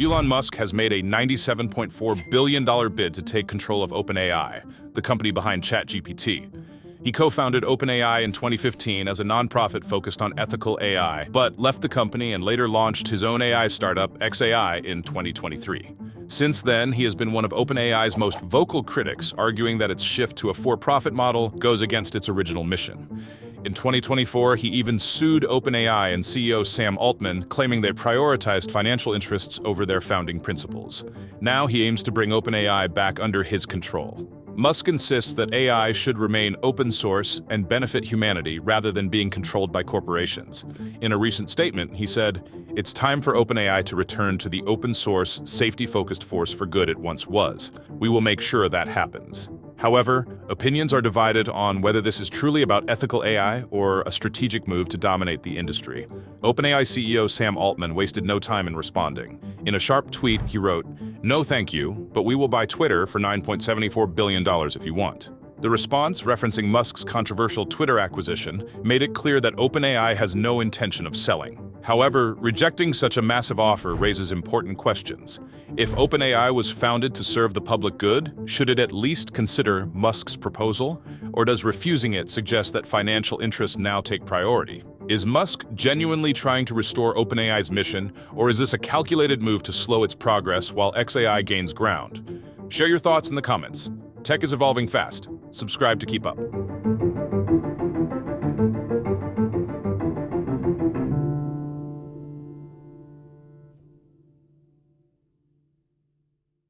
Elon Musk has made a $97.4 billion bid to take control of OpenAI, the company behind ChatGPT. He co-founded OpenAI in 2015 as a nonprofit focused on ethical AI, but left the company and later launched his own AI startup, xAI, in 2023. Since then, he has been one of OpenAI's most vocal critics, arguing that its shift to a for-profit model goes against its original mission. In 2024, he even sued OpenAI and CEO Sam Altman, claiming they prioritized financial interests over their founding principles. Now he aims to bring OpenAI back under his control. Musk insists that AI should remain open source and benefit humanity rather than being controlled by corporations. In a recent statement, he said, "It's time for OpenAI to return to the open source, safety-focused force for good it once was. We will make sure that happens." However, opinions are divided on whether this is truly about ethical AI or a strategic move to dominate the industry. OpenAI CEO Sam Altman wasted no time in responding. In a sharp tweet, he wrote, "No thank you, but we will buy Twitter for $9.74 billion if you want." The response, referencing Musk's controversial Twitter acquisition, made it clear that OpenAI has no intention of selling. However, rejecting such a massive offer raises important questions. If OpenAI was founded to serve the public good, should it at least consider Musk's proposal? Or does refusing it suggest that financial interests now take priority? Is Musk genuinely trying to restore OpenAI's mission, or is this a calculated move to slow its progress while xAI gains ground? Share your thoughts in the comments. Tech is evolving fast. Subscribe to keep up.